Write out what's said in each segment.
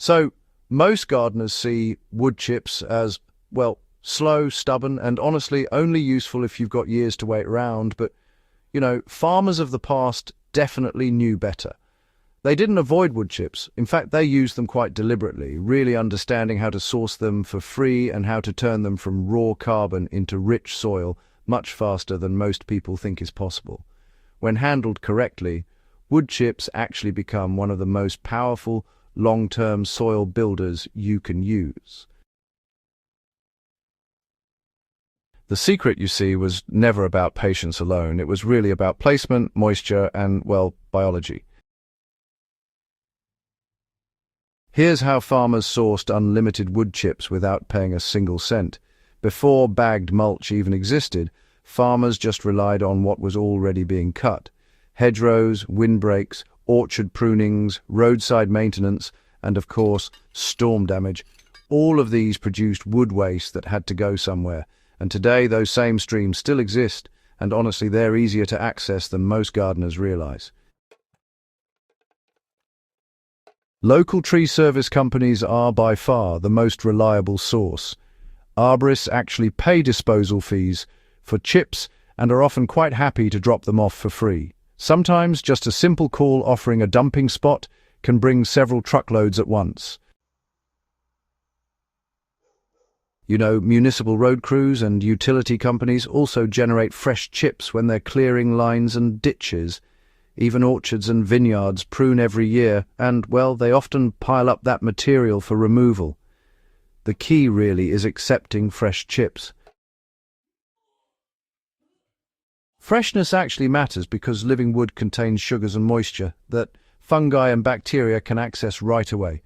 So, most gardeners see wood chips as, well, slow, stubborn, and honestly only useful if you've got years to wait around. But, farmers of the past definitely knew better. They didn't avoid wood chips. In fact, they used them quite deliberately, really understanding how to source them for free and how to turn them from raw carbon into rich soil much faster than most people think is possible. When handled correctly, wood chips actually become one of the most powerful long-term soil builders you can use. The secret, you see, was never about patience alone. It was really about placement, moisture, and, well, biology. Here's how farmers sourced unlimited wood chips without paying a single cent. Before bagged mulch even existed, farmers just relied on what was already being cut. Hedgerows, windbreaks, orchard prunings, roadside maintenance, and of course, storm damage. All of these produced wood waste that had to go somewhere. And today those same streams still exist, and honestly they're easier to access than most gardeners realize. Local tree service companies are by far the most reliable source. Arborists actually pay disposal fees for chips and are often quite happy to drop them off for free. Sometimes just a simple call offering a dumping spot can bring several truckloads at once. Municipal road crews and utility companies also generate fresh chips when they're clearing lines and ditches. Even orchards and vineyards prune every year, and, well, they often pile up that material for removal. The key really is accepting fresh chips. Freshness actually matters because living wood contains sugars and moisture that fungi and bacteria can access right away.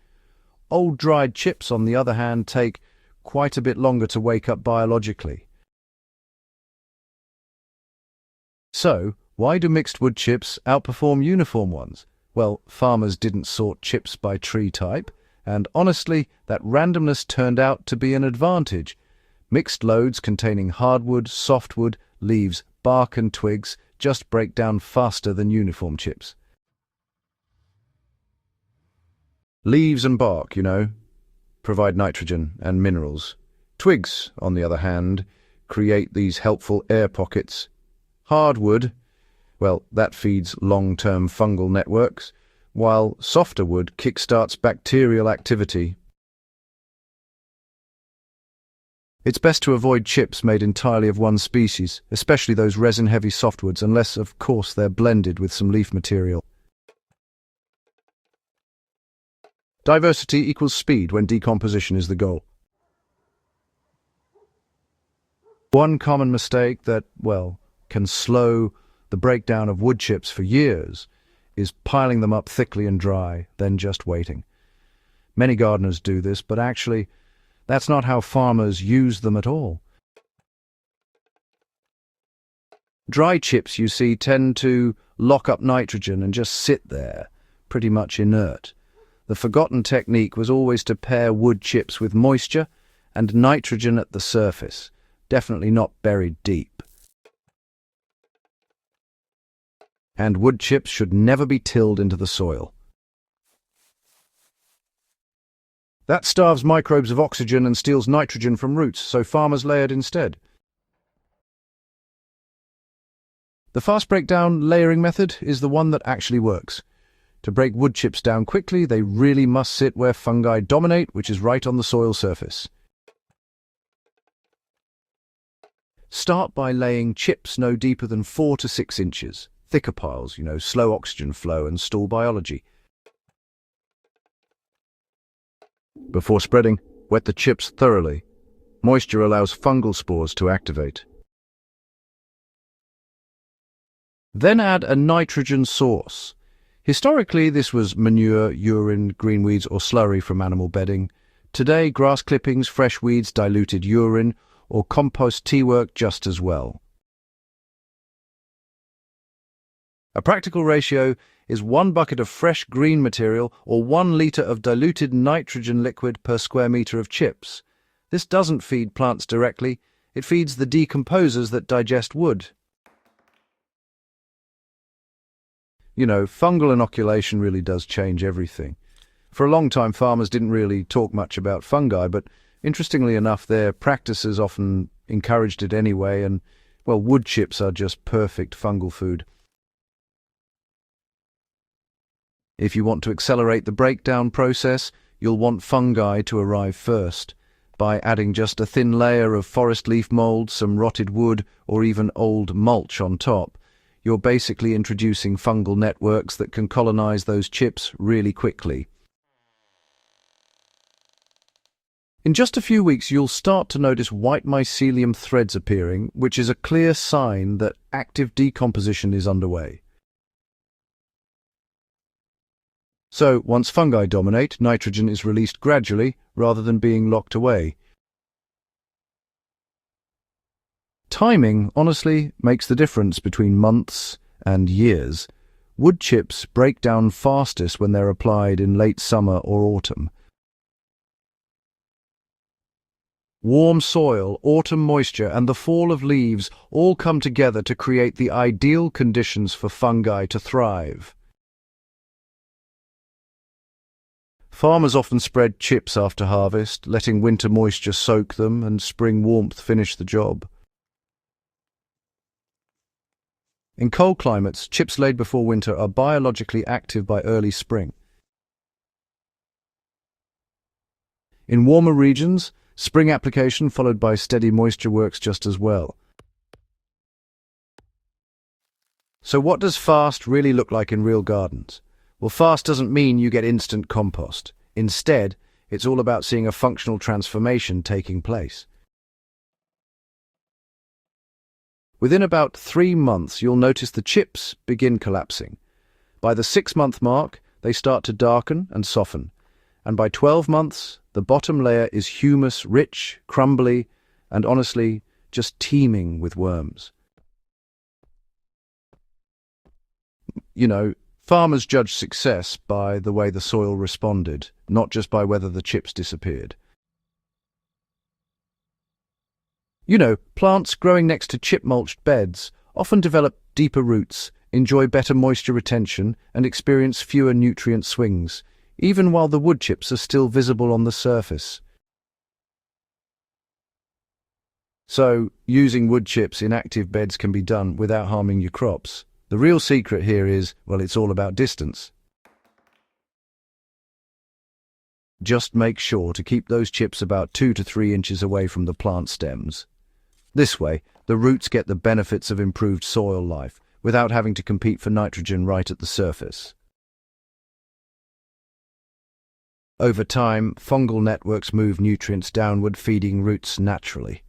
Old dried chips, on the other hand, take quite a bit longer to wake up biologically. So, why do mixed wood chips outperform uniform ones? Well, farmers didn't sort chips by tree type, and honestly, that randomness turned out to be an advantage. Mixed loads containing hardwood, softwood, leaves, bark and twigs just break down faster than uniform chips. Leaves and bark, provide nitrogen and minerals. Twigs, on the other hand, create these helpful air pockets. Hardwood, well, that feeds long-term fungal networks, while softer wood kickstarts bacterial activity. It's best to avoid chips made entirely of one species, especially those resin-heavy softwoods, unless, of course, they're blended with some leaf material. Diversity equals speed when decomposition is the goal. One common mistake that, well, can slow the breakdown of wood chips for years is piling them up thickly and dry, then just waiting. Many gardeners do this, but actually, that's not how farmers use them at all. Dry chips, you see, tend to lock up nitrogen and just sit there, pretty much inert. The forgotten technique was always to pair wood chips with moisture and nitrogen at the surface, definitely not buried deep. And wood chips should never be tilled into the soil. That starves microbes of oxygen and steals nitrogen from roots, so farmers layered instead. The fast breakdown layering method is the one that actually works. To break wood chips down quickly, they really must sit where fungi dominate, which is right on the soil surface. Start by laying chips no deeper than 4 to 6 inches. Thicker piles, slow oxygen flow and stall biology. Before spreading, wet the chips thoroughly. Moisture allows fungal spores to activate. Then add a nitrogen source. Historically, this was manure, urine, green weeds, or slurry from animal bedding. Today, grass clippings, fresh weeds, diluted urine, or compost tea work just as well. A practical ratio is 1 bucket of fresh green material or 1 litre of diluted nitrogen liquid per square metre of chips. This doesn't feed plants directly, it feeds the decomposers that digest wood. Fungal inoculation really does change everything. For a long time, farmers didn't really talk much about fungi, but interestingly enough, their practices often encouraged it anyway, and, well, wood chips are just perfect fungal food. If you want to accelerate the breakdown process, you'll want fungi to arrive first. By adding just a thin layer of forest leaf mold, some rotted wood, or even old mulch on top, you're basically introducing fungal networks that can colonize those chips really quickly. In just a few weeks, you'll start to notice white mycelium threads appearing, which is a clear sign that active decomposition is underway. So, once fungi dominate, nitrogen is released gradually rather than being locked away. Timing, honestly, makes the difference between months and years. Wood chips break down fastest when they're applied in late summer or autumn. Warm soil, autumn moisture, and the fall of leaves all come together to create the ideal conditions for fungi to thrive. Farmers often spread chips after harvest, letting winter moisture soak them and spring warmth finish the job. In cold climates, chips laid before winter are biologically active by early spring. In warmer regions, spring application followed by steady moisture works just as well. So what does fast really look like in real gardens? Well, fast doesn't mean you get instant compost. Instead, it's all about seeing a functional transformation taking place. Within about 3 months, you'll notice the chips begin collapsing. By the 6-month mark, they start to darken and soften. And by 12 months, the bottom layer is humus-rich, crumbly, and honestly, just teeming with worms. Farmers judge success by the way the soil responded, not just by whether the chips disappeared. Plants growing next to chip-mulched beds often develop deeper roots, enjoy better moisture retention, and experience fewer nutrient swings, even while the wood chips are still visible on the surface. So, using wood chips in active beds can be done without harming your crops. The real secret here is, well, it's all about distance. Just make sure to keep those chips about 2 to 3 inches away from the plant stems. This way, the roots get the benefits of improved soil life without having to compete for nitrogen right at the surface. Over time, fungal networks move nutrients downward, feeding roots naturally.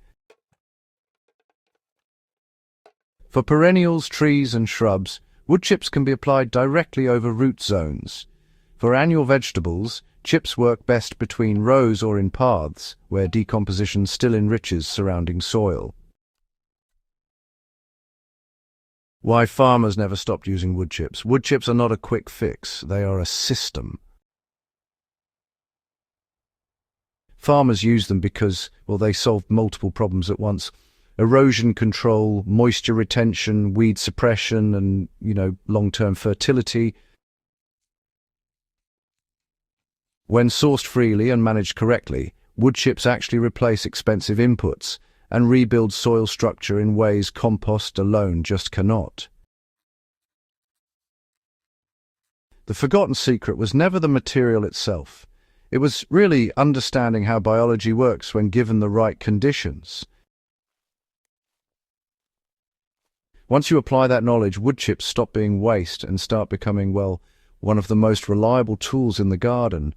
For perennials, trees and shrubs, wood chips can be applied directly over root zones. For annual vegetables, chips work best between rows or in paths, where decomposition still enriches surrounding soil. Why farmers never stopped using wood chips? Wood chips are not a quick fix, they are a system. Farmers use them because, well, they solve multiple problems at once. Erosion control, moisture retention, weed suppression, and, long-term fertility. When sourced freely and managed correctly, wood chips actually replace expensive inputs and rebuild soil structure in ways compost alone just cannot. The forgotten secret was never the material itself. It was really understanding how biology works when given the right conditions. Once you apply that knowledge, wood chips stop being waste and start becoming, well, one of the most reliable tools in the garden.